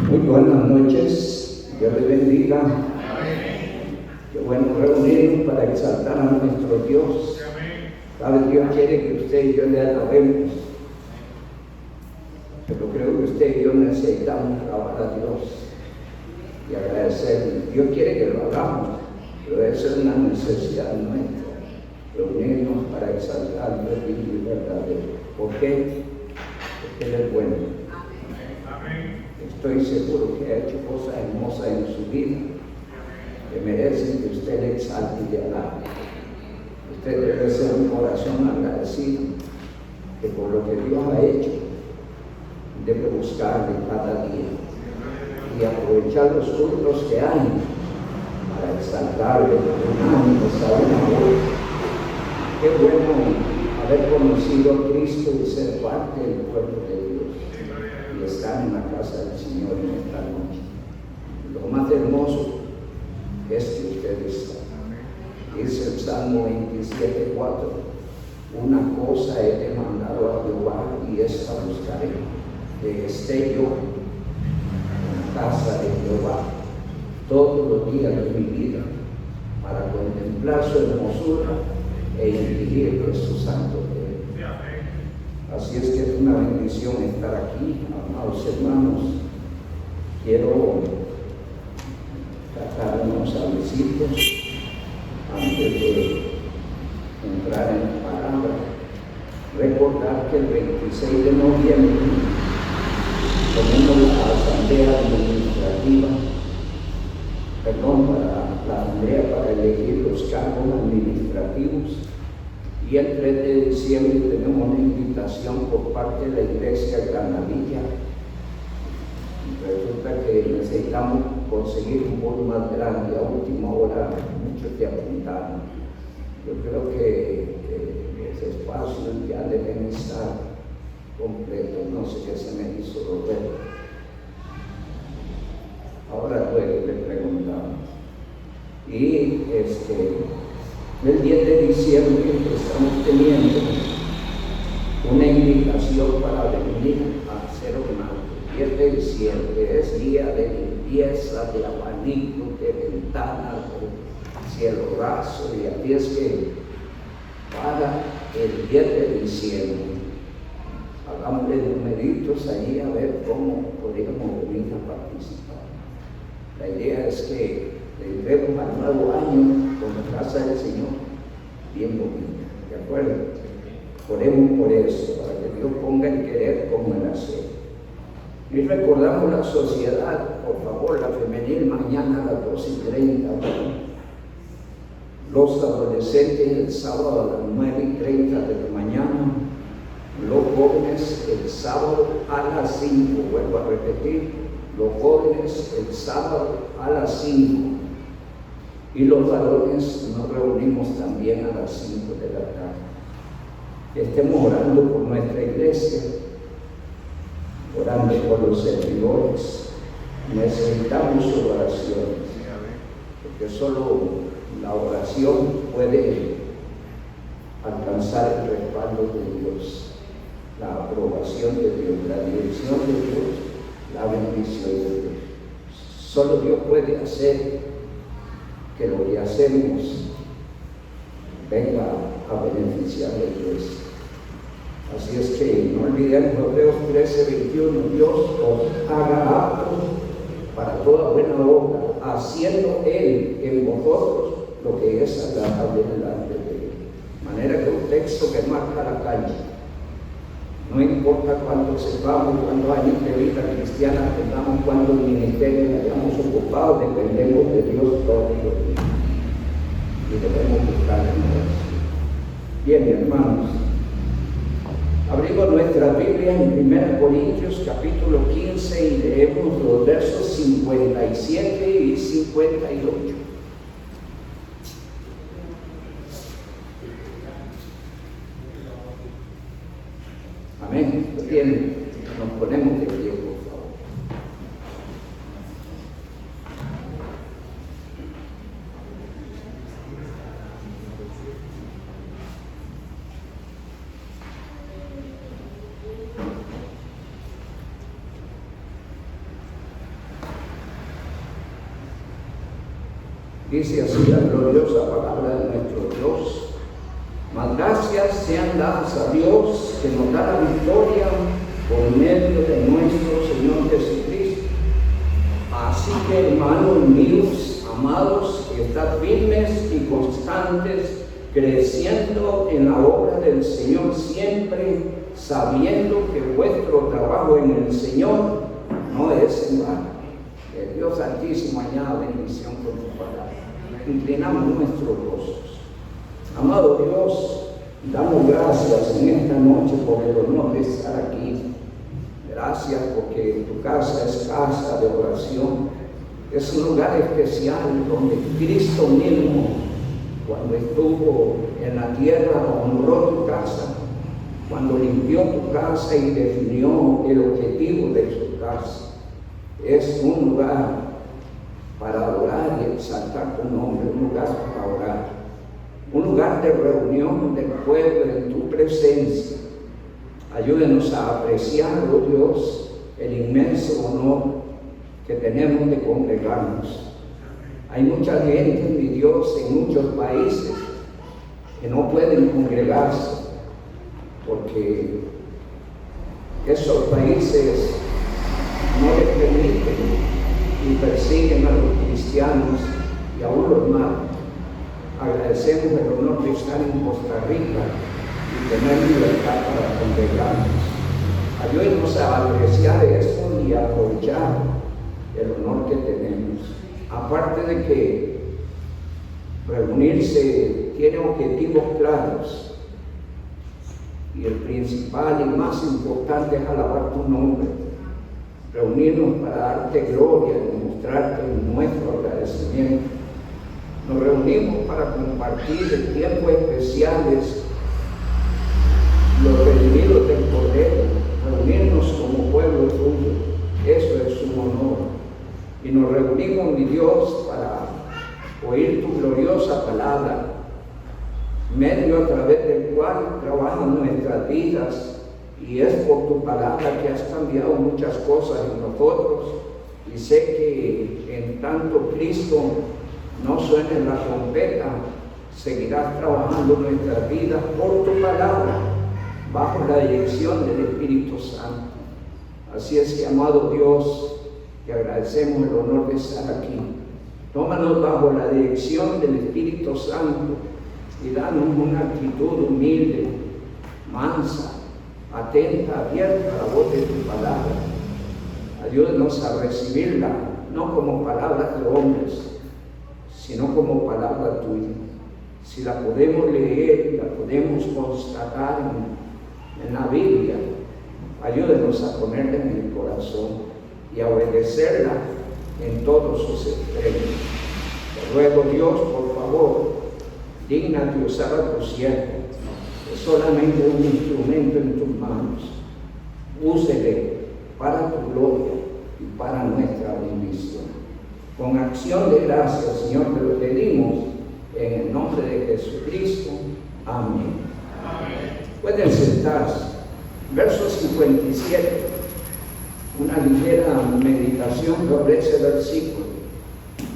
Muy buenas noches, Dios les bendiga. Qué bueno reunirnos para exaltar a nuestro Dios. ¿Sabe? Dios quiere que usted y yo le alabemos, pero creo que usted y yo necesitamos alabar a Dios y agradecerle. Dios quiere que lo hagamos, pero eso es una necesidad nuestra, reunirnos para exaltar al Dios y verdadero. ¿Por qué? Porque Él es bueno. Estoy seguro que ha hecho cosas hermosas en su vida que merecen que usted le exalte y le alabe. Usted debe ser un corazón agradecido, que por lo que Dios ha hecho debe buscarle cada día y aprovechar los frutos que hay para exaltarle con ánimo, saber amor. Qué bueno haber conocido a Cristo y ser parte del pueblo de Dios y estar en la casa del Señor en esta noche. Lo más hermoso es que usted está. Dice el Salmo 27:4: una cosa he demandado a Jehová y esta buscaré, que esté yo en la casa de Jehová todos los días de mi vida, para contemplar su hermosura e inquirir de su santo templo. Así es que es una bendición estar aquí, amados hermanos. Quiero tratar unos saluditos antes de entrar en la palabra. Recordar que el 26 de noviembre tenemos la asamblea administrativa, para la asamblea para elegir los cargos administrativos, y el 3 de diciembre tenemos una invitación por parte de la iglesia Granadilla. Resulta que necesitamos conseguir un bono más grande. A última hora muchos te apuntaron. Yo creo que ese espacio ya deben estar completo. No sé qué se me hizo Roberto. Ahora luego le preguntamos. Y el 10 de diciembre estamos teniendo una invitación para venir a hacer una. 10 de diciembre es día de limpieza, de abanicos, de ventanas, de cielo raso, y así es que para el 10 de diciembre hagámosle numeritos ahí a ver cómo podríamos venir a participar. La idea es que entremos al nuevo año con la casa del Señor bien bonita, ¿de acuerdo? Oremos por eso, para que Dios ponga el querer como el hacer. Y recordamos la sociedad, por favor, la femenil mañana a las 12:30. Los adolescentes el sábado a las 9:30 de la mañana. Los jóvenes el sábado a las 5. Vuelvo a repetir, los jóvenes el sábado a las 5. Y los varones nos reunimos también a las 5 de la tarde. Estemos orando por nuestra iglesia, orando por los servidores. Necesitamos sus oraciones, porque solo la oración puede alcanzar el respaldo de Dios, la aprobación de Dios, la dirección de Dios, la bendición de Dios. Solo Dios puede hacer que lo que hacemos venga a beneficiar a la iglesia. Así es que no olvidemos Hebreos 13:21: Dios os haga aptos para toda buena obra, haciendo Él en vosotros lo que es agradable delante de Él. De manera que un texto que marca la calle. No importa cuánto sepamos, cuántos años de vida cristiana tengamos, cuántos ministerios hayamos ocupado, dependemos de Dios todos los días. Y debemos buscar en Dios. Bien, hermanos, abrimos nuestra Biblia en 1 Corintios capítulo 15 y leemos los versos 57 y 58. Amén. Bien, nos ponemos de pie, por favor. Dice así la gloriosa palabra de nuestro Dios. Mas gracias sean dadas a Dios que nos da la victoria por medio de nuestro Señor Jesucristo. Así que, hermanos míos, amados, estad firmes y constantes, creciendo en la obra del Señor siempre, sabiendo que vuestro trabajo en el Señor no es en vano. Que Dios Altísimo añada bendición por tu palabra. Inclinamos nuestros rostros. Amado Dios, damos gracias en esta noche por el honor de estar aquí. Gracias porque tu casa es casa de oración. Es un lugar especial donde Cristo mismo, cuando estuvo en la tierra, honró tu casa. Cuando limpió tu casa y definió el objetivo de su casa. Es un lugar para adorar y exaltar tu nombre, un lugar para orar. Un lugar de reunión del pueblo en tu presencia. Ayúdenos a apreciar, oh Dios, el inmenso honor que tenemos de congregarnos. Hay mucha gente, mi Dios, en muchos países que no pueden congregarse porque esos países no les permiten y persiguen a los cristianos y aún los matan. Agradecemos el honor de estar en Costa Rica y tener libertad para congregarnos. Ayúdenos a apreciar esto y a aprovechar el honor que tenemos. Aparte de que reunirse tiene objetivos claros y el principal y más importante es alabar tu nombre. Reunirnos para darte gloria y mostrarte nuestro agradecimiento. Nos reunimos para compartir en tiempos especiales los redimidos del Cordero, reunirnos como pueblo tuyo. Eso es un honor. Y nos reunimos, mi Dios, para oír tu gloriosa palabra, medio a través del cual trabajan nuestras vidas. Y es por tu palabra que has cambiado muchas cosas en nosotros. Y sé que en tanto Cristo no suene la trompeta, seguirás trabajando nuestras vidas por tu palabra, bajo la dirección del Espíritu Santo. Así es que, amado Dios, te agradecemos el honor de estar aquí. Tómanos bajo la dirección del Espíritu Santo y danos una actitud humilde, mansa, atenta, abierta a la voz de tu palabra. Ayúdanos a recibirla, no como palabras de hombres, sino como palabra tuya. Si la podemos leer, la podemos constatar en la Biblia, ayúdenos a ponerla en el corazón y a obedecerla en todos sus extremos. Te ruego, Dios, por favor, dígnate usar a tu siervo, es solamente un instrumento en tus manos. Úsele para tu gloria y para nuestra bendición. Con acción de gracias, Señor, te lo pedimos en el nombre de Jesucristo. Amén. Amén. Pueden sentarse. Verso 57. Una ligera meditación sobre ese versículo.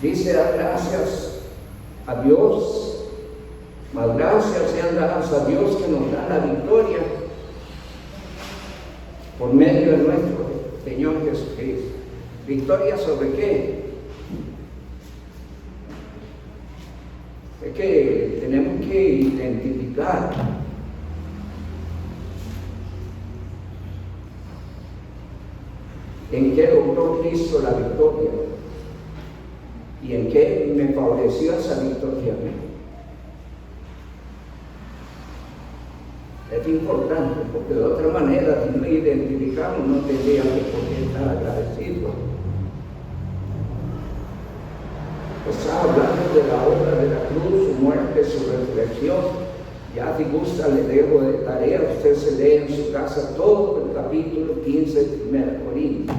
Dice: da gracias a Dios, mas gracias sean dadas a Dios que nos da la victoria por medio de nuestro Señor Jesucristo. ¿Victoria sobre qué? Es que tenemos que identificar en qué logró Cristo la victoria y en qué me favoreció esa victoria. Es importante, porque de otra manera, si no identificamos, no tendríamos por qué estar agradecidos. Está hablando de la obra de la cruz, su muerte, su resurrección. Ya si gusta, le dejo de tarea, usted se lee en su casa todo el capítulo 15 de 1 Corintios,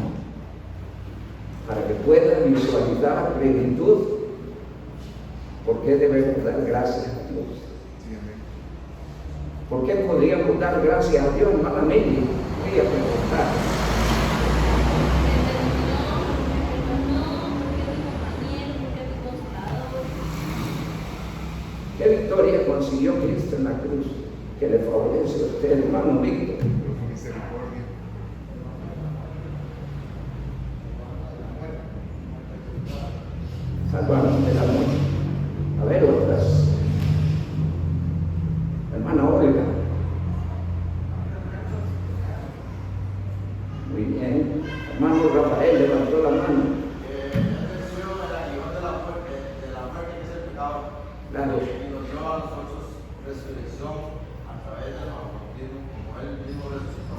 para que pueda visualizar a plenitud por qué debemos dar gracias a Dios. ¿Por qué podríamos dar gracias a Dios, hermana Meli? Voy a preguntar. consiguió Cristo en la cruz que le favorece a usted, hermano Víctor? Misericordia. Salvarnos de la muerte. A ver, otras. Hermana Olga. Muy bien. Hermano Rafael levantó la mano. Claro. Y nos dio a nosotros resurrección a través del bautismo, como Él mismo resucitó.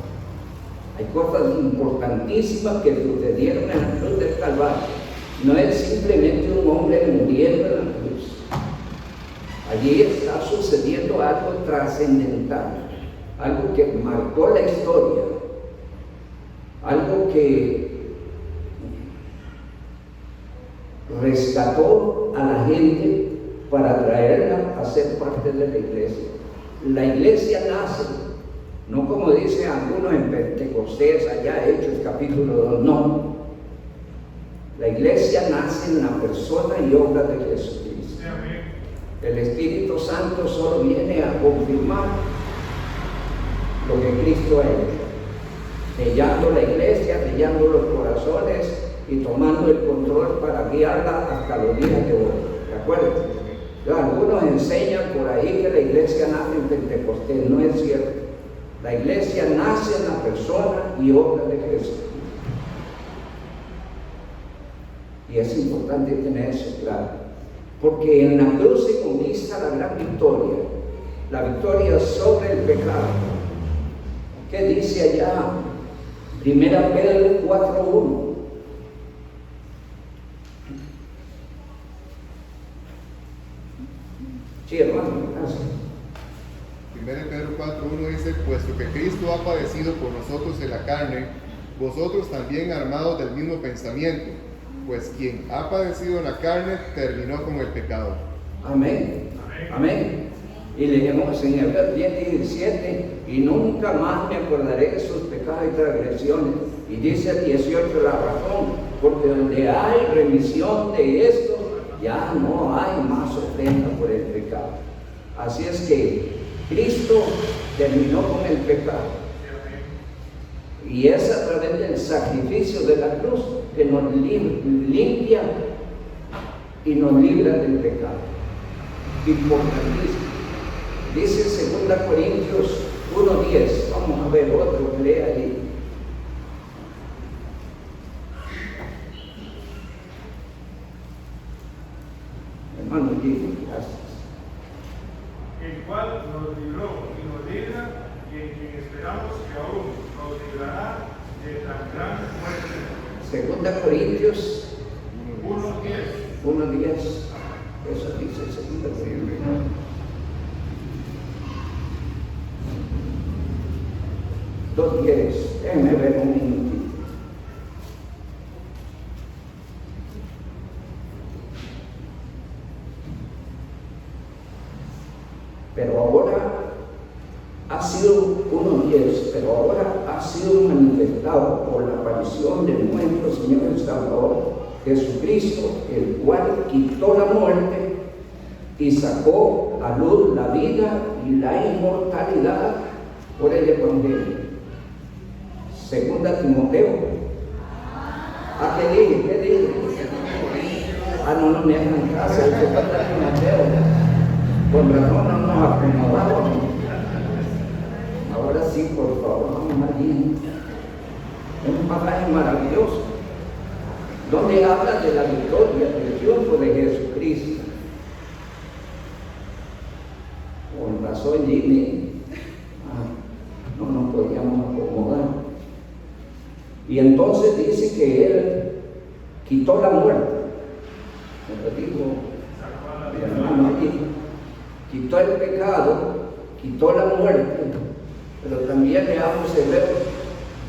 Hay cosas importantísimas que sucedieron en la cruz del Calvario. No es simplemente un hombre muriendo en la cruz. Allí está sucediendo algo trascendental, algo que marcó la historia, algo que rescató a la gente para traerla a ser parte de la iglesia. La iglesia nace, no como dicen algunos en Pentecostés, allá Hechos capítulo 2, no. La iglesia nace en la persona y obra de Jesucristo. El Espíritu Santo solo viene a confirmar lo que Cristo ha hecho, sellando la iglesia, sellando los corazones y tomando el control para guiarla hasta los días de hoy. ¿De acuerdo? Algunos enseñan por ahí que la iglesia nace en Pentecostés. No es cierto. La iglesia nace en la persona y obra de Jesús. Y es importante tener eso claro. Porque en la cruz se conquista la gran victoria. La victoria sobre el pecado. ¿Qué dice allá? 1 Pedro 4:1. Sí, hermano, gracias. 1 Pedro 4:1 dice: puesto que Cristo ha padecido por nosotros en la carne, vosotros también armados del mismo pensamiento, pues quien ha padecido en la carne terminó con el pecado. Amén. Amén. Y leemos en Hebreos 10:17: y nunca más me acordaré de sus pecados y transgresiones. Y dice el 18 la razón: porque donde hay remisión de esto, ya no hay más ofrenda por el pecado. Así es que Cristo terminó con el pecado. Y es a través del sacrificio de la cruz que nos limpia y nos libra del pecado. Importantísimo. Dice 2 Corintios 1:10. Vamos a ver otro que lea ahí. Hermano, gracias. El cual nos libró y nos libra, y en quien esperamos que aún nos librará de tan gran muerte. 2 Corintios 1:10. 1:10. Eso dice 2 Corintios. Déjenme ver un minutito. Pero ahora ha sido 1:10, pero ahora ha sido manifestado por la aparición de nuestro Señor y Salvador Jesucristo, el cual quitó la muerte y sacó a luz la vida y la inmortalidad por el Evangelio. 2 Timoteo. ¿Qué dije? No me hagan caso. 2 Timoteo. Con razón no nos acomodamos. Ahora sí, por favor, vamos allí. Es un pasaje maravilloso, donde habla de la victoria, del triunfo de Jesucristo. Con razón, Jimmy, no nos podíamos acomodar. Y entonces dice que Él quitó la muerte. Como dijo mi hermano allí. Quitó el pecado, quitó la muerte, pero también leamos Hebreos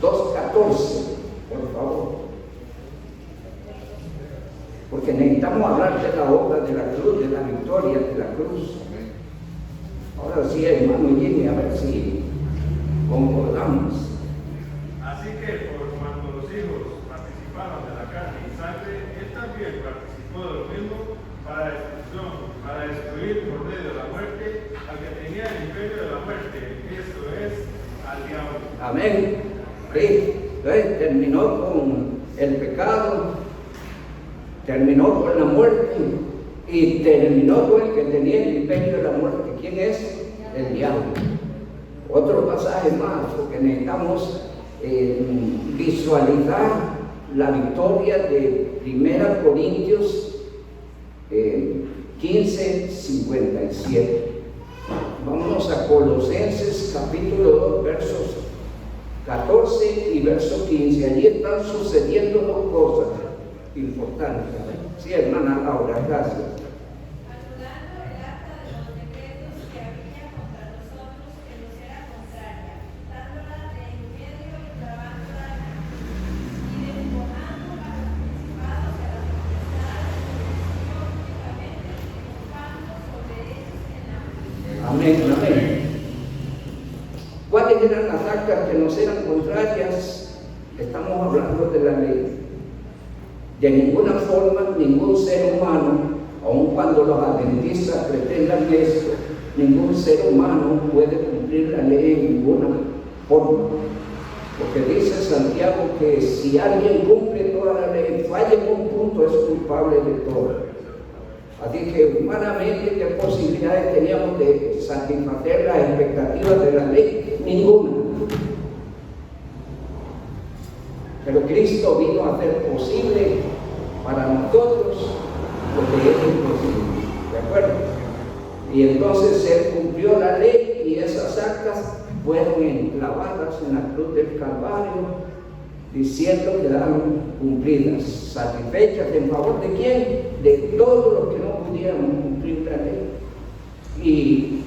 2:14, por favor. Porque necesitamos hablar de la obra de la cruz, de la victoria de la cruz. Ahora sí, hermano Jimmy, a ver si concordamos. Así que por cuanto los hijos participaron de la carne y sangre, él también participó de lo mismo para destruir por medio de la muerte terminó con el pecado, terminó con la muerte y terminó con el que tenía el imperio de la muerte. ¿Quién es? El diablo. Otro pasaje más, porque necesitamos visualizar la victoria de 1 Corintios 15:57. Vámonos a Colosenses capítulo 2, versos 14 y verso 15. Allí están sucediendo dos cosas importantes. Sí, hermana Laura, gracias. Anulando el acta de los decretos que había contra nosotros, que nos era contraria, dándola de en medio y clavándola en la cruz, y despojando a los principados y a las potestades, y triunfando sobre ellos en la cruz. Amén, amén. ¿Cuáles eran las actas que nos eran contrarias? Estamos hablando de la ley. De ninguna forma, ningún ser humano, aun cuando los adventistas pretendan esto, ningún ser humano puede cumplir la ley en ninguna forma. Porque dice Santiago que si alguien cumple toda la ley, falla en un punto, es culpable de todo. Así que humanamente, ¿qué posibilidades teníamos de satisfacer las expectativas de la ley? Ninguna. Pero Cristo vino a hacer posible para nosotros lo que es imposible. ¿De acuerdo? Y entonces Él cumplió la ley y esas actas fueron enclavadas en la cruz del Calvario, diciendo que quedaron cumplidas, satisfechas. ¿En favor de quién? De todos los que no pudieran cumplir la ley. Y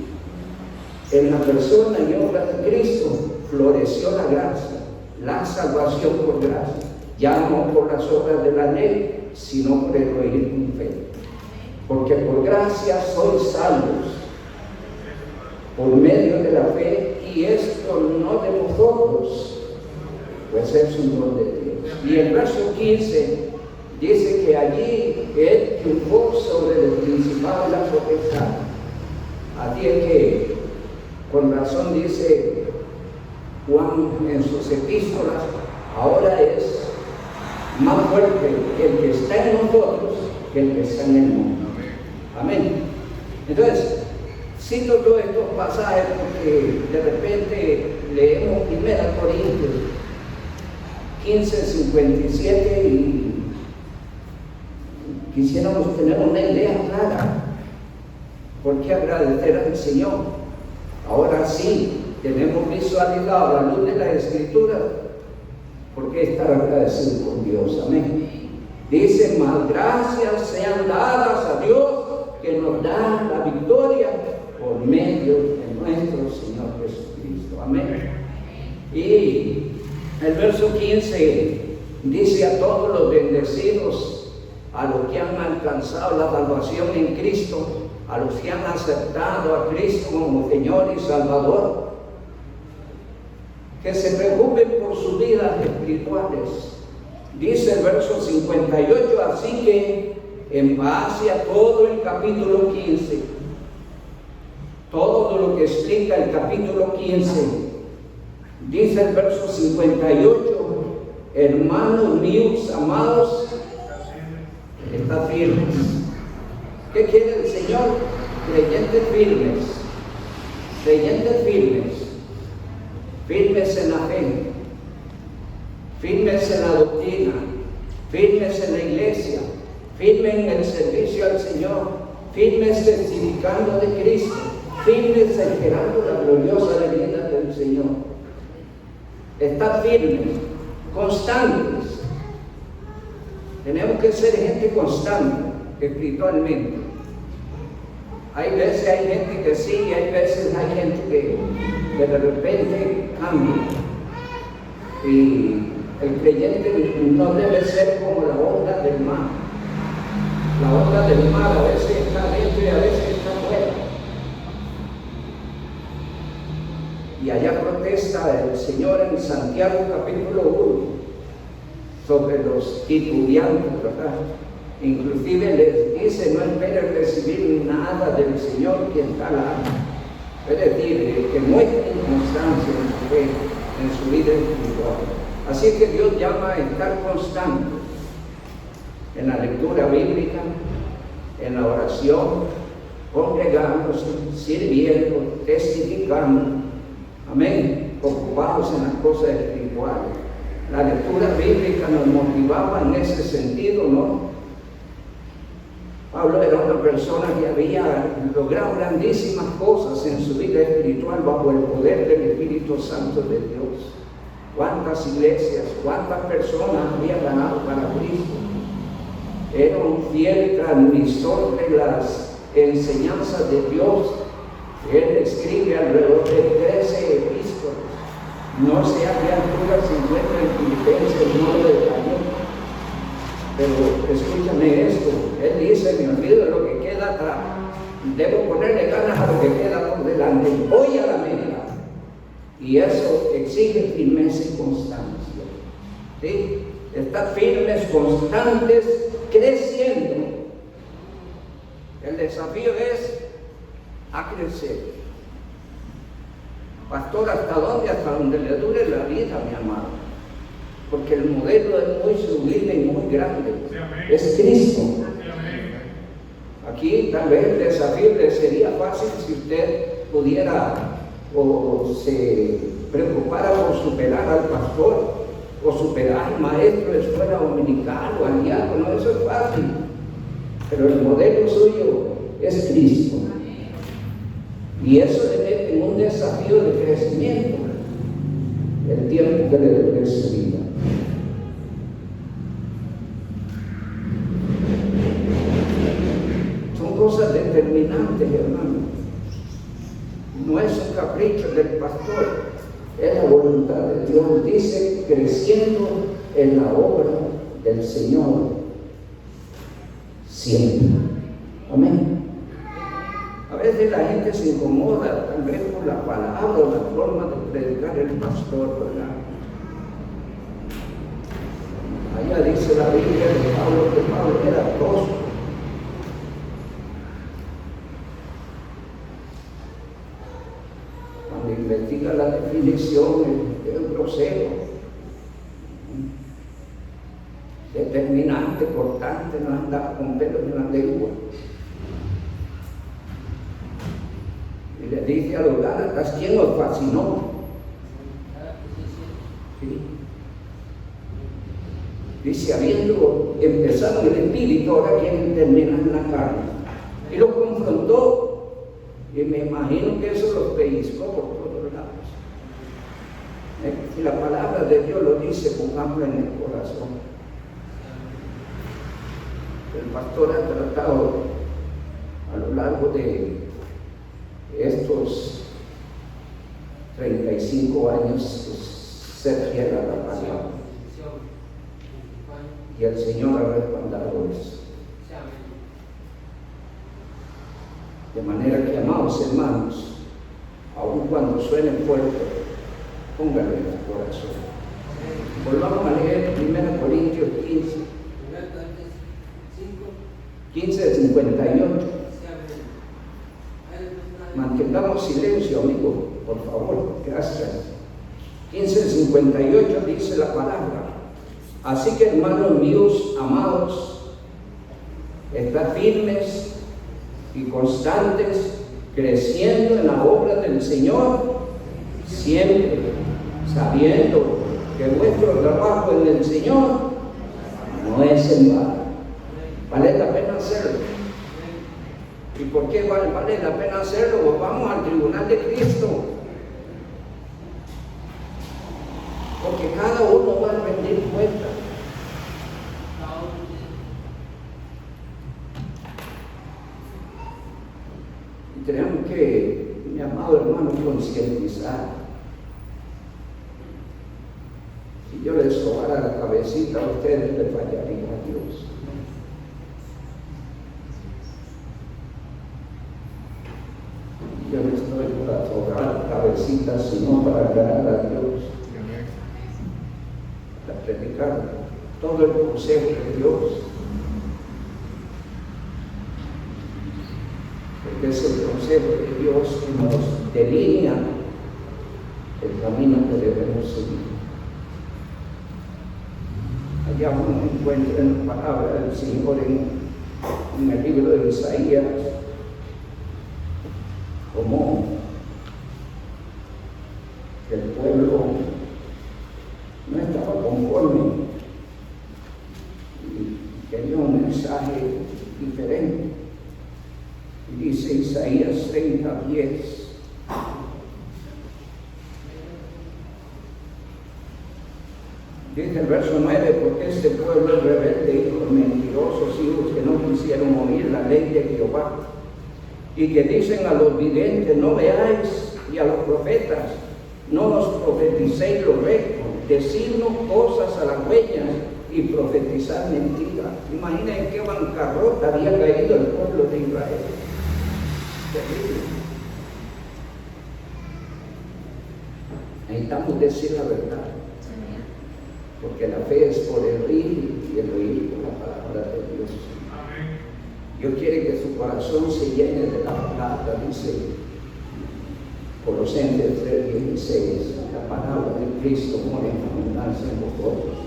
en la persona y obra de Cristo floreció la gracia, la salvación por gracia, ya no por las obras de la ley, sino por el oír con fe. Porque por gracia sois salvos, por medio de la fe, y esto no de vosotros, pues es un don de Dios. Y el verso 15 dice que allí Él triunfó sobre el principado de la potestad. Así es que, con razón dice Juan en sus epístolas, ahora es más fuerte el que está en nosotros que el que está en el mundo. Amén. Entonces, cito todos estos pasajes porque de repente leemos 1 Corintios 15:57 y quisiéramos tener una idea clara. ¿Por qué agradecer al Señor? Ahora sí, tenemos visualizado a la luz de la Escritura. ¿Por qué estar agradecido con Dios? Amén. Dice, más gracias sean dadas a Dios que nos da la victoria por medio de nuestro Señor Jesucristo. Amén. Y el verso 15 dice a todos los bendecidos, a los que han alcanzado la salvación en Cristo, a los que han aceptado a Cristo como Señor y Salvador, que se preocupen por sus vidas espirituales. Dice el verso 58, así que en base a todo el capítulo 15, todo lo que explica el capítulo 15, dice el verso 58, hermanos míos amados, está firmes. ¿Qué quiere el Señor? Creyentes firmes, creyentes firmes, firmes en la fe, firmes en la doctrina, firmes en la iglesia, firmes en el servicio al Señor, firmes testificando de Cristo, firmes esperando la gloriosa venida del Señor. Estar firmes, constantes. Tenemos que ser gente constante espiritualmente. Hay veces hay gente que sigue, hay veces hay gente que de repente cambia. Y el creyente no debe ser como la onda del mar. La onda del mar a veces está dentro y a veces está fuera. Y allá protesta el Señor en Santiago capítulo 1 sobre los titubeantes, ¿verdad? Inclusive les dice, no esperen recibir nada del Señor quien da la alma. Es decir, que muestren constancia en su fe, en su vida espiritual. Así que Dios llama a estar constante en la lectura bíblica, en la oración, congregándose, sirviendo, testificando, amén, ocupados en las cosas espirituales. La lectura bíblica nos motivaba en ese sentido, ¿no? Pablo era una persona que había logrado grandísimas cosas en su vida espiritual bajo el poder del Espíritu Santo de Dios. Cuántas iglesias, cuántas personas había ganado para Cristo. Era un fiel transmisor de las enseñanzas de Dios. Él escribe alrededor de 13 epístolas. No sé a qué altura se encuentra en Filipenses, no lo detalló. Pero escúchame esto, él dice: me olvido de lo que queda atrás, debo ponerle ganas a lo que queda por delante, voy a la meta. Y eso exige firmeza y constancia, ¿sí? Estar firmes, constantes, creciendo. El desafío es a crecer. Pastor, ¿hasta dónde? Hasta donde le dure la vida, mi amado. Porque el modelo es muy sublime y muy grande. Es Cristo. Aquí tal vez el desafío le sería fácil si usted pudiera o se preocupara por superar al pastor o superar al maestro de escuela dominical o al diácono. Eso es fácil. Pero el modelo suyo es Cristo. Y eso le mete en un desafío de crecimiento el tiempo que le dure su vida. Son cosas determinantes, hermano. No es un capricho del pastor, es la voluntad de Dios. Dice: creciendo en la obra del Señor siempre. Amén. A veces la gente se incomoda, tal vez por la palabra o la forma de predicar el pastor, ¿verdad? Allá dice la Biblia de Pablo que Pablo era tosco. Cuando investiga la definición, es grosero, determinante, cortante, no anda con pelos en la lengua. Y le dice a los Gálatas: ¿quién os fascinó? ¿Sí? Dice: habiendo empezado en el espíritu, ahora quieren terminar en la carne. Y lo confrontó, y me imagino que eso los pellizcó por todos lados. Si la palabra de Dios lo dice, pongámoslo en el corazón. El pastor ha tratado a lo largo de estos 35 años ser fiel a la palabra. Y el Señor ha respaldado eso. De manera que, amados hermanos, aun cuando suene fuerte, póngalo en el corazón. Volvamos a leer 1 Corintios 15:58. Mantengamos silencio, amigo, por favor, gracias. 15:58 dice la palabra: así que, hermanos míos amados, estad firmes y constantes, creciendo en la obra del Señor, siempre sabiendo que vuestro trabajo en el Señor no es en vano. Vale la pena hacerlo. ¿Y por qué vale la pena hacerlo? Pues vamos al tribunal de Cristo. Porque cada uno va a rendir cuenta. Y tenemos que, mi amado hermano, concientizar. Si yo les sobara la cabecita, a ustedes les fallaría a Dios. Yo no estoy para sobrar cabecitas, sino para agradar a Dios. Para predicar todo el consejo de Dios. Porque es el consejo de Dios que nos delinea el camino que debemos seguir. Allá uno encuentra en la palabra del Señor en el libro de Isaías, como el pueblo no estaba conforme y quería un mensaje diferente. Y dice Isaías 30:10. Dice el verso 9, porque este pueblo es rebelde, hijos mentirosos, hijos que no quisieron oír la ley de Jehová, y que dicen a los videntes, no veáis, y a los profetas, no nos profeticéis lo recto, decirnos cosas halagüeñas y profetizar mentiras. Imaginen qué bancarrota había caído el pueblo de Israel. Terrible. Necesitamos decir la verdad, porque la fe es por el oír y el oír por la palabra de Dios. Dios quiere que su corazón se llene de la palabra, dice Colosenses 3:16, la palabra de Cristo mora en abundancia en vosotros.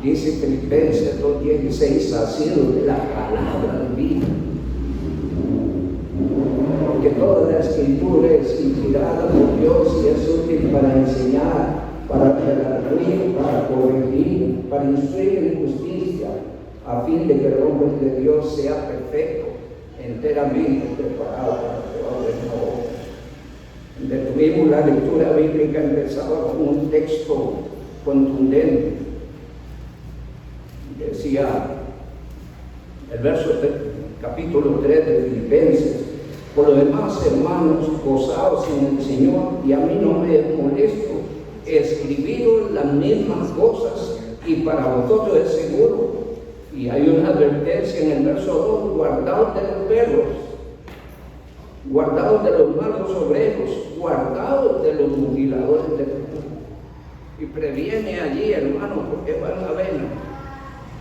Dice Filipenses 2:16, asido de la palabra de vida. Porque toda la escritura es inspirada por Dios y es útil para enseñar, para redarguir, para corregir, para instruir en justicia, a fin de que el hombre de Dios sea perfecto, enteramente preparado para toda buena obra. Detuvimos la lectura bíblica, empezaba con un texto contundente. Decía el verso capítulo 3 de Filipenses: por lo demás, hermanos, gozaos en el Señor, y a mí no me molesto escribiros las mismas cosas, y para vosotros es seguro. Y hay una advertencia en el verso 2: guardaos de los perros, guardaos de los malos obreros, guardaos de los mutiladores del mundo. Y previene allí, hermano, porque van a ver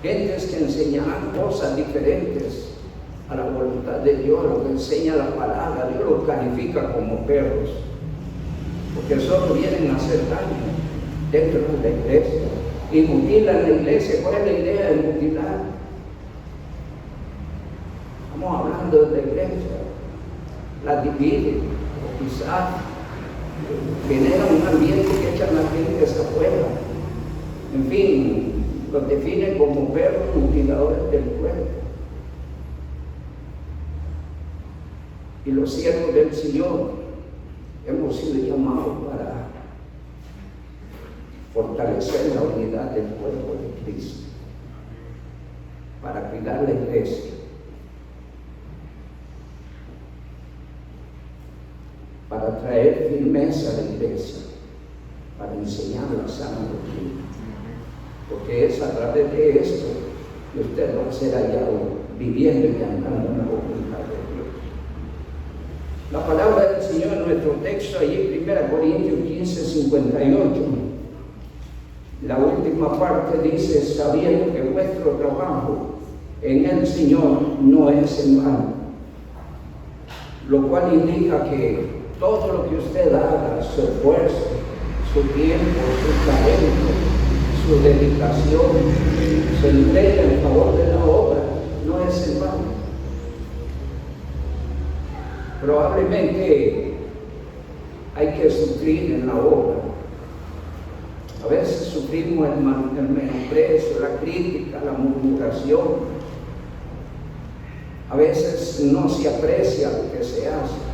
gentes que enseñarán cosas diferentes a la voluntad de Dios, lo que enseña la palabra. Dios los califica como perros, porque solo vienen a hacer daño dentro de la iglesia y mutilan la iglesia. ¿Cuál es la idea de mutilar? Estamos hablando de la iglesia, la divide, o quizás genera un ambiente que echan la gente hacia afuera. En fin, los definen como perros mutiladores del cuerpo. Y los siervos del Señor hemos sido llamados para fortalecer la unidad del cuerpo de Cristo, para cuidar la iglesia, para traer firmeza a la iglesia, para enseñar la sana doctrina, porque es a través de esto que usted va a ser hallado viviendo y andando en la voluntad de Dios. La palabra del Señor en nuestro texto, allí 1 Corintios 15:58, la última parte dice: sabiendo que vuestro trabajo en el Señor no es en vano, lo cual indica que todo lo que usted haga, su esfuerzo, su tiempo, su talento, su dedicación, su entrega en favor de la obra, no es en vano. Probablemente hay que sufrir en la obra. A veces sufrimos el menosprecio, la crítica, la murmuración. A veces no se aprecia lo que se hace.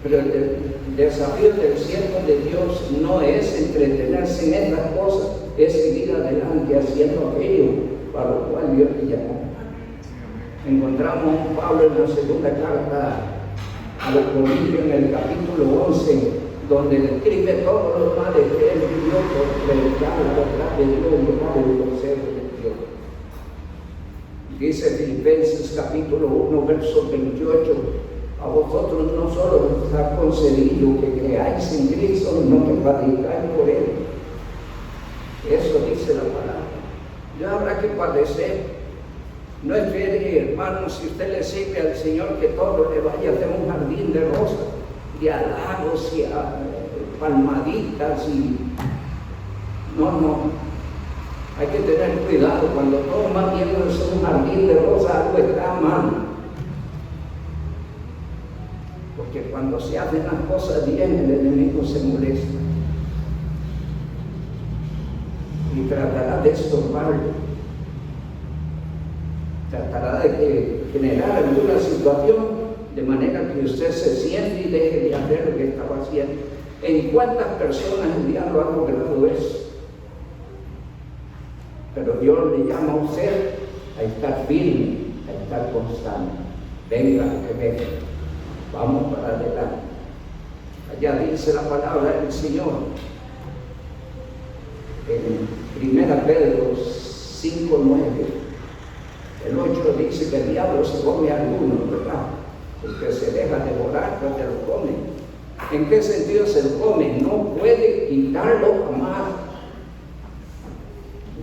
Pero el desafío del siervo de Dios no es entretenerse en estas cosas, es seguir adelante haciendo aquello para lo cual Dios le llamó. Encontramos a Pablo en la segunda carta a los Corintios, en el capítulo 11, donde describe todos los males que él vivió por predicar la verdad de Dios y llevar el consejo de Dios. Dice Filipenses capítulo 1, verso 28: a vosotros no solo os ha concedido que creáis en Cristo, sino que padezcáis por Él. Eso dice la palabra. Ya habrá que padecer. No espere, hermano, si usted le sirve al Señor, que todo le vaya a hacer un jardín de rosas, de halagos y palmaditas y... No. Hay que tener cuidado, cuando todo más bien es un jardín de rosas, algo está mal. Porque cuando se hacen las cosas bien, el enemigo se molesta y tratará de estorbarlo, tratará de generar alguna situación de manera que usted se siente y deje de hacer lo que estaba haciendo. ¿En cuántas personas el diablo ha logrado eso? Pero Dios le llama a usted a estar firme, a estar constante. Venga, que venga. Vamos para adelante. Allá dice la palabra del Señor. En 1 Pedro 5:9. El 8 dice que el diablo se come a algunos, ¿verdad? El que se deja devorar, pues se lo come. ¿En qué sentido se lo come? No puede quitarlo jamás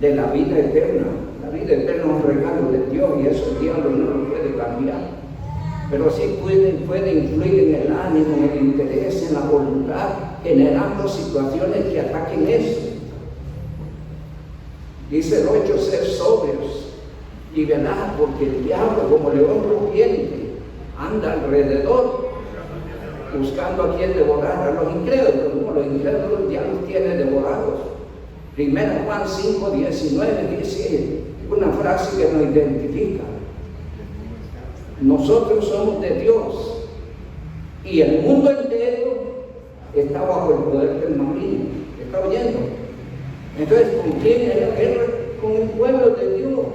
de la vida eterna. La vida eterna es un regalo de Dios y eso el diablo no lo puede cambiar. Pero sí puede influir en el ánimo, en el interés, en la voluntad, generando situaciones que ataquen eso. Dice el 8, ser sobrios y velad, porque el diablo, como león rugiente, anda alrededor buscando a quien devorar. A los incrédulos, ¿no? Los incrédulos ya los tiene devorados. 1 Juan 5:19 dice una frase que nos identifica. Nosotros somos de Dios y el mundo entero está bajo el poder del maligno. ¿Está oyendo? Entonces, ¿con quién es la guerra? Con el pueblo de Dios.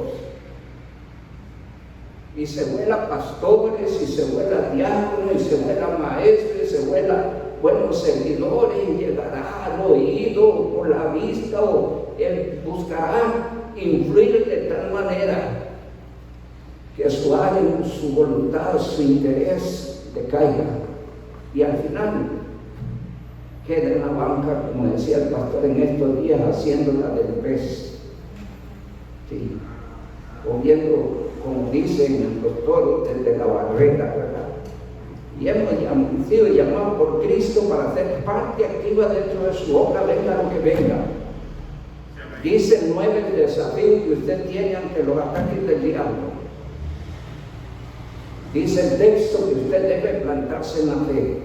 Y se vuela pastores, y se vuela diáconos, y se vuela maestros, y se vuela buenos servidores, y llegará al oído, por la vista, o él buscará influir de tal manera que su ánimo, su voluntad, su interés decaiga. Y al final queda en la banca, como decía el pastor en estos días, haciéndola del pez. Sí. O viendo, como dicen los toros, desde la barrera, ¿verdad? Y hemos sido llamados por Cristo para ser parte activa dentro de su obra, venga lo que venga. Dice el 9 el desafío que usted tiene ante los ataques del diablo. Dice el texto que usted debe plantarse en la fe.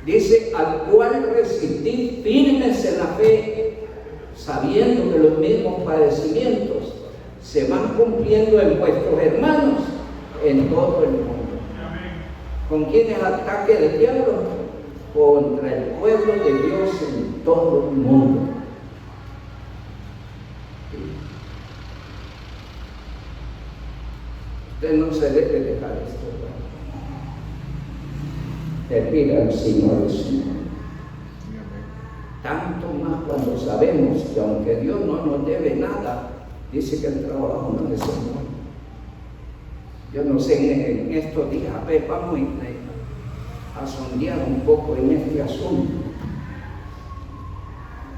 Dice, al cual resistir firmes en la fe, sabiendo que los mismos padecimientos se van cumpliendo en vuestros hermanos en todo el mundo. ¿Con quiénes ataque del diablo? Contra el pueblo de Dios en todo el mundo. Usted no se debe dejar esto. Te pida al Señor el Señor. Tanto más cuando sabemos que aunque Dios no nos debe nada, dice que el trabajo no es Señor. Yo no sé, en estos días, a ver, vamos a sondear un poco en este asunto.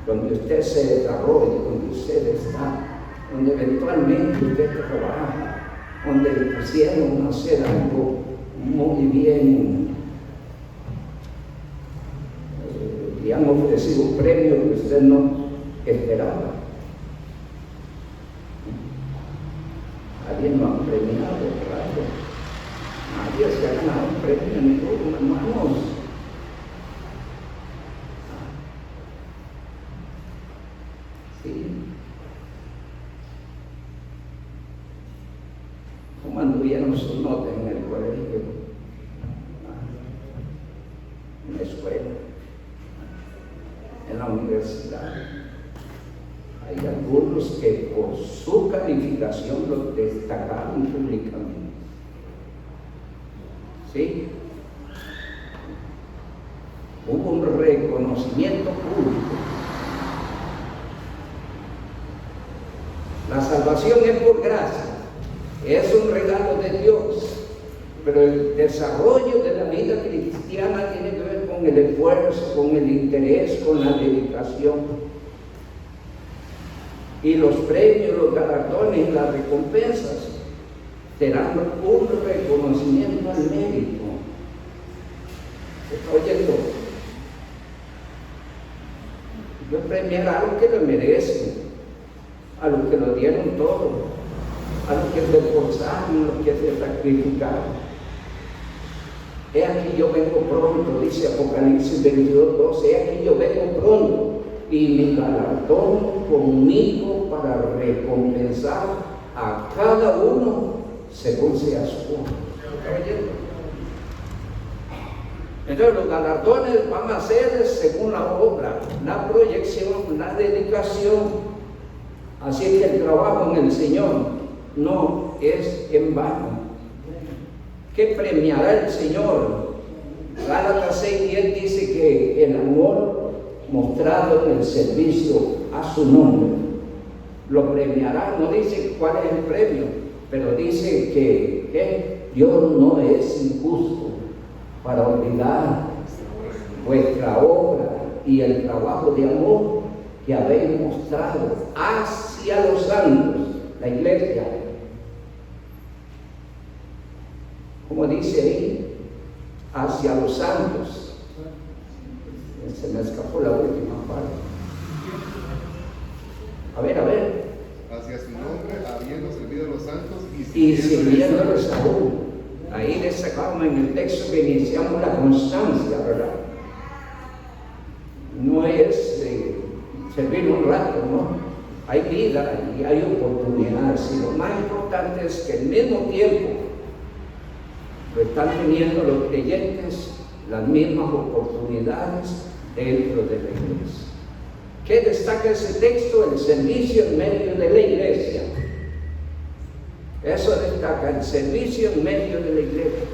Donde usted se desarrolle, donde usted está, donde eventualmente usted trabaja, donde le quisieron hacer algo muy bien, le han ofrecido un premio que usted no esperaba. Alguien lo han premiado, claro. Nadie se ha ganado un premio, ninguno, hermanos. Sí. ¿Cómo anduvieron sus notas en el colegio? En la escuela, en la universidad. Hay algunos que por su calificación los destacaron públicamente. ¿Sí? Hubo un reconocimiento público. La salvación es por gracia, es un regalo de Dios, pero el desarrollo de la vida cristiana tiene que ver con el esfuerzo, con el interés, con la dedicación. Y los premios, los galardones, las recompensas serán un reconocimiento al mérito. ¿Se está oyendo? Yo premiar algo que lo merece. a los que lo dieron todo, a los que se esforzaron, a los que se sacrificaron. He aquí yo vengo pronto, dice Apocalipsis 22:12, he aquí yo vengo pronto, y mi galardón conmigo para recompensar a cada uno según sea su obra. ¿Está oyendo? Entonces los galardones van a ser según la obra, la proyección, la dedicación. Así que el trabajo en el Señor no es en vano. ¿Qué premiará el Señor? Gálatas 6:10 dice que el amor mostrado en el servicio a su nombre lo premiará. No dice cuál es el premio, pero dice que Dios no es injusto para olvidar vuestra obra y el trabajo de amor que habéis mostrado hacia los santos, la iglesia. Como dice ahí, hacia los santos. Se me escapó la última parte. A ver. Hacia su nombre, habiendo servido a los santos Y sirviéndoles aún. Ahí le sacamos en el texto que iniciamos la constancia, ¿verdad? No es servir un rato, ¿no? Hay vida y hay oportunidades. Y lo más importante es que al mismo tiempo lo están teniendo los creyentes las mismas oportunidades dentro de la iglesia. ¿Qué destaca ese texto? El servicio en medio de la iglesia. Eso destaca, el servicio en medio de la iglesia.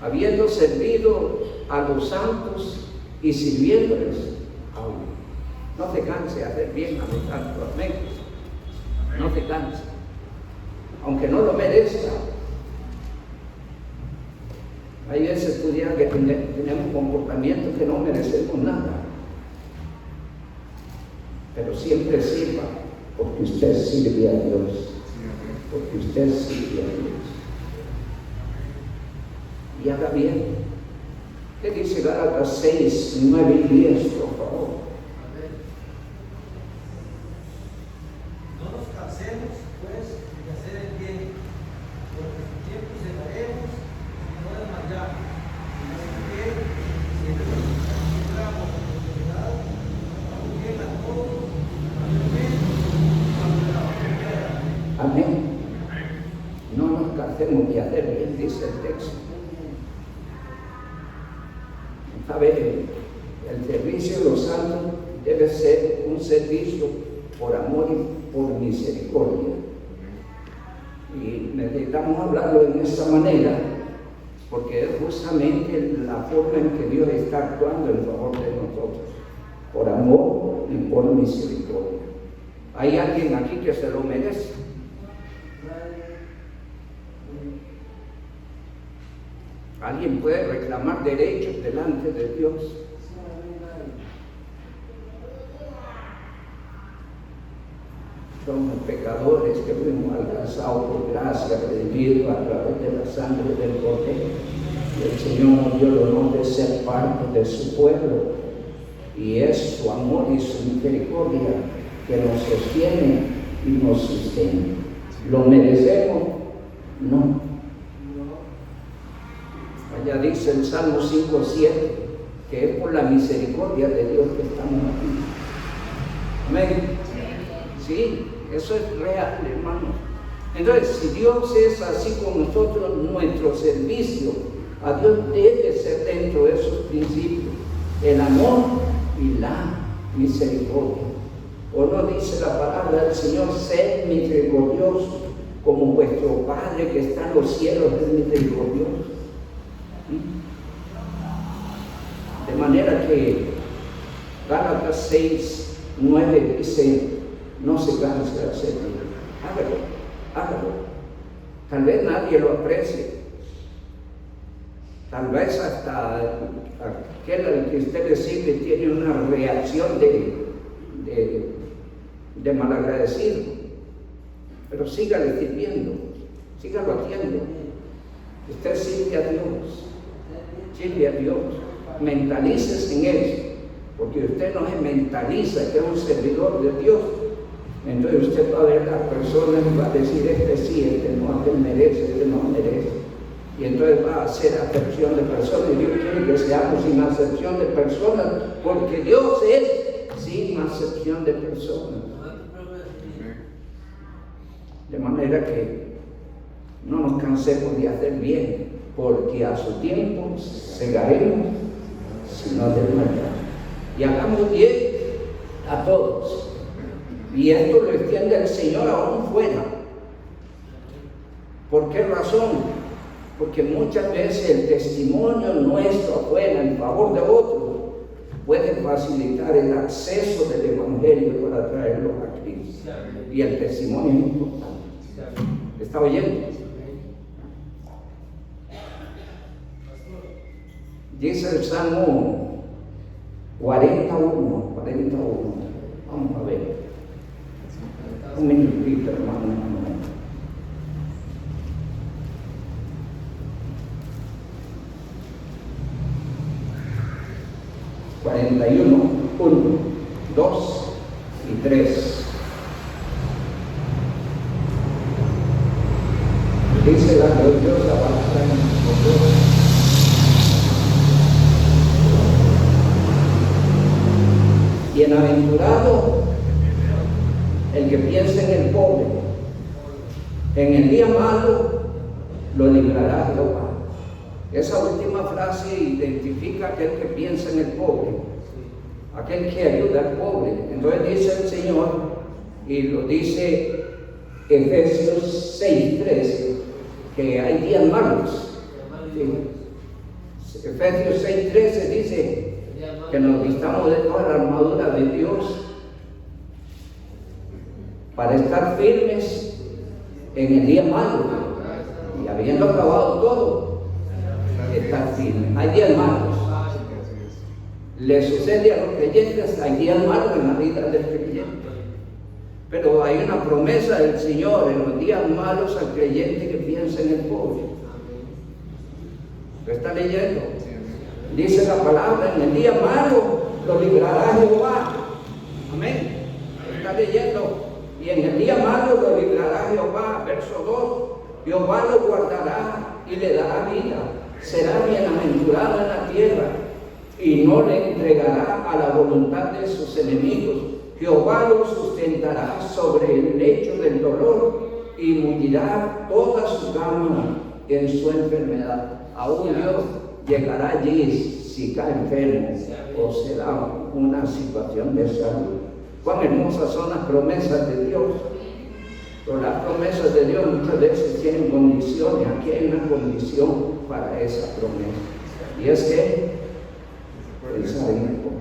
Habiendo servido a los santos y sirviéndoles aún. No te canses de hacer bien a los santos, amén. No te canses. Aunque no lo merezca. Hay veces pudiera que tenemos comportamientos que no merecemos nada. Pero siempre sirva, porque usted sirve a Dios. Porque usted sirve a Dios. Y haga bien. ¿Qué dice Gálatas 6, 9 y 10, por favor? No nos cansemos, pues, de hacer el bien, porque su tiempo segaremos y no desmayamos. Así que, si encontramos oportunidad, hagamos bien a todos, también cuando la oportunidad. Amén. No nos cansemos de hacer bien, dice el texto. ¿Sabe? El servicio de los santos debe ser un servicio por amor y por misericordia. Y necesitamos hablarlo en esta manera, porque es justamente la forma en que Dios está actuando en favor de nosotros, por amor y por misericordia. ¿Hay alguien aquí que se lo merece? Alguien puede reclamar derechos delante de Dios. Somos pecadores que fuimos alcanzados por gracia, redimidos a través de la sangre del Cordero. El Señor nos dio el honor de ser parte de su pueblo. Y es su amor y su misericordia que nos sostiene y nos sustenta. ¿Lo merecemos? No. Allá dice el Salmo 5:7 que es por la misericordia de Dios que estamos aquí. Amén. Sí, eso es real, hermanos. Entonces, si Dios es así con nosotros, nuestro servicio a Dios debe ser dentro de esos principios: el amor y la misericordia. ¿O no dice la palabra del Señor: sed misericordioso como vuestro Padre que está en los cielos es misericordioso? De manera que Gálatas 6, 9 dice: no se canse de hacerlo. Hágalo. Tal vez nadie lo aprecie. Tal vez hasta aquel al que usted le sirve tiene una reacción de malagradecido. Pero sígale sirviendo, sígalo haciendo. Usted sirve a Dios. Sirve a Dios, mentalícese en eso, porque usted no se mentaliza que es un servidor de Dios, Entonces usted va a ver las personas y va a decir, este sí, este no, este merece, este no merece. Y entonces va a hacer acepción de personas. Y Dios quiere que seamos sin acepción de personas, porque Dios es sin acepción de personas. De manera que no nos cansemos de hacer bien, porque a su tiempo segaremos si no desmayamos. Y hagamos bien a todos. Y esto lo extiende el Señor aún fuera. ¿Por qué razón? Porque muchas veces el testimonio nuestro afuera en favor de otros puede facilitar el acceso del Evangelio para traerlos a Cristo. Y el testimonio es importante. ¿Está oyendo? Dice el Salmo 41. Vamos a ver. Un minutito, hermano. 41, 1, 2 y 3. Dice la gloriosa palabra en nosotros. Bienaventurado el que piensa en el pobre, en el día malo lo librará Jehová. Esa última frase identifica a aquel que piensa en el pobre, aquel que ayuda al pobre. Entonces dice el Señor, y lo dice Efesios 6:13, que hay días malos. Sí. Efesios 6:13 dice que nos vistamos de toda la armadura de Dios para estar firmes en el día malo, y habiendo acabado todo, estar firmes. Hay días malos. Le sucede a los creyentes, hay días malos en la vida del creyente. Pero hay una promesa del Señor en los días malos al creyente que piensa en el pobre. ¿Lo está leyendo? Dice la palabra, en el día malo lo librará Jehová. Amén. ¿Lo está leyendo? Y en el día malo lo librará Jehová. Verso 2. Jehová lo guardará y le dará vida. Será bienaventurado en la tierra y no le entregará a la voluntad de sus enemigos. Jehová lo sustentará sobre el lecho del dolor y mullirá toda su cama en su enfermedad. Aún Dios llegará allí si cae enfermo o se da una situación de salud. Cuán hermosas son las promesas de Dios. Pero las promesas de Dios muchas veces tienen condiciones. Aquí hay una condición para esa promesa. Y es que pensar en el pobre.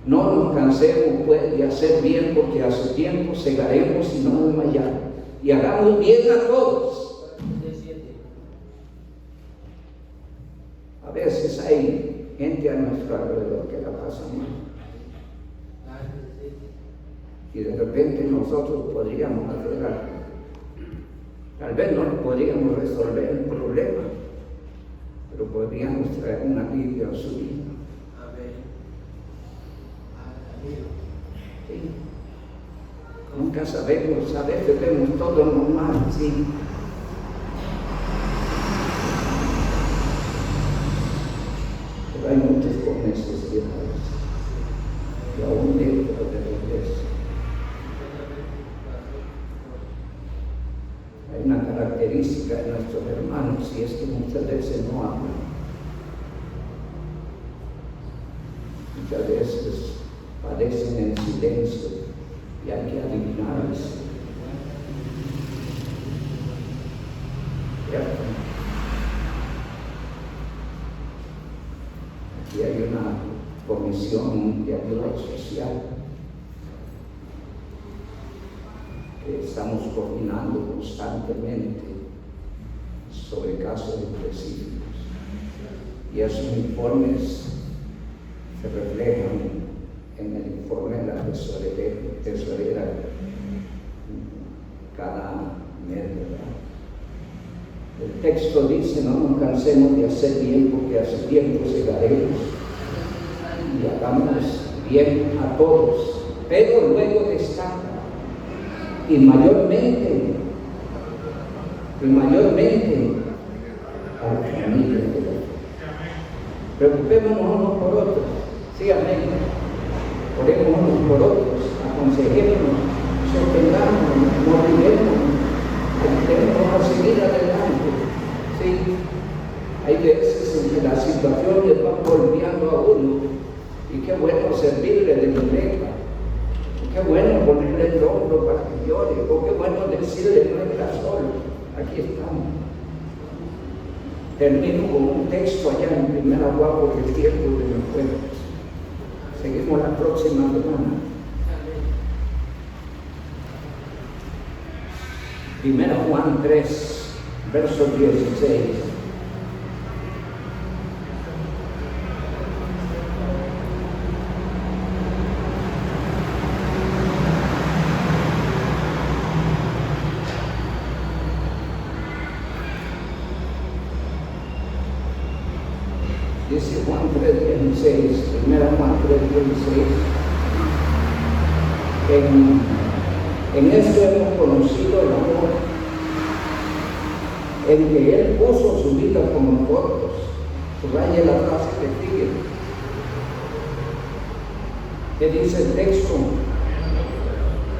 No nos cansemos pues de hacer bien, porque a su tiempo segaremos y no desmayaremos. Y hagamos bien a todos. A veces hay gente a nuestro alrededor que la pasa mal. Y de repente nosotros podríamos hacer algo. Tal vez no podríamos resolver el problema, pero podríamos traer un alivio a su vida. Sí. Nunca sabemos, a veces vemos todo normal, sí. Pero hay muchos con necesidades, y aún dentro de la iglesia. Hay una característica de nuestros hermanos, y es que muchas veces no hablan. Muchas veces padecen en silencio y hay que adivinarles. ¿Cierto? Aquí hay una comisión de ayuda social que estamos coordinando constantemente sobre casos específicos, y esos informes se reflejan en el informe de la tesorera cada mes, ¿verdad? El texto dice: no nos cansemos de hacer bien, porque a su tiempo segaremos, y hagamos bien a todos. Pero luego destaca y mayormente a la familia de Dios. Preocupémonos unos por otros, sí, amén. Oremos unos por otros, aconsejémonos, sostengámonos, motivémonos, ayudémonos a seguir adelante. Sí, hay veces en que las situaciones van golpeando a uno, y qué bueno servirle de oreja, qué bueno ponerle el hombro para que llore, o qué bueno decirle no está solo, aquí estamos. Termino con un texto allá en 1 Juan porque el tiempo de los jueves. Seguimos la próxima semana. 1 Juan 3, verso 16. Dice Juan 3:16, 1 Juan 3:16. En esto hemos conocido el amor, en que Él puso su vida por nosotros. Subraye la frase que sigue. ¿Qué dice el texto?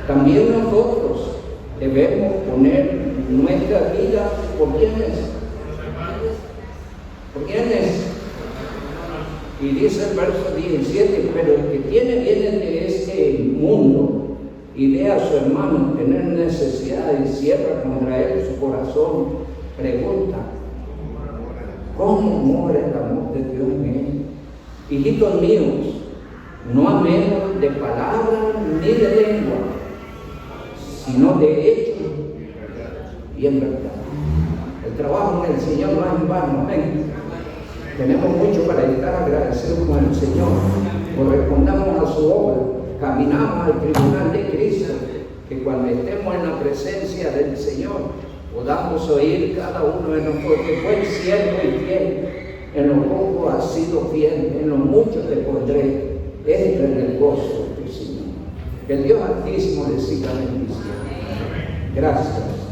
También nosotros debemos poner nuestra vida por quienes. ¿Por quiénes? Y dice el verso 17, pero el que tiene bienes de este mundo y ve a su hermano tener necesidad y cierra contra él su corazón, pregunta, ¿cómo mora el amor de Dios en él? Hijitos míos, no amemos de palabra ni de lengua, sino de hecho y en verdad. El trabajo en el Señor no es en vano, amén. Tenemos mucho para estar agradecidos con el Señor. Correspondamos a su obra, caminamos al tribunal de Cristo, que cuando estemos en la presencia del Señor podamos oír cada uno de nosotros, buen siervo y fiel, en lo poco has sido fiel, en lo mucho te pondré, entra en el gozo de tu Señor. Que el Dios Altísimo les siga bendiciendo. Gracias.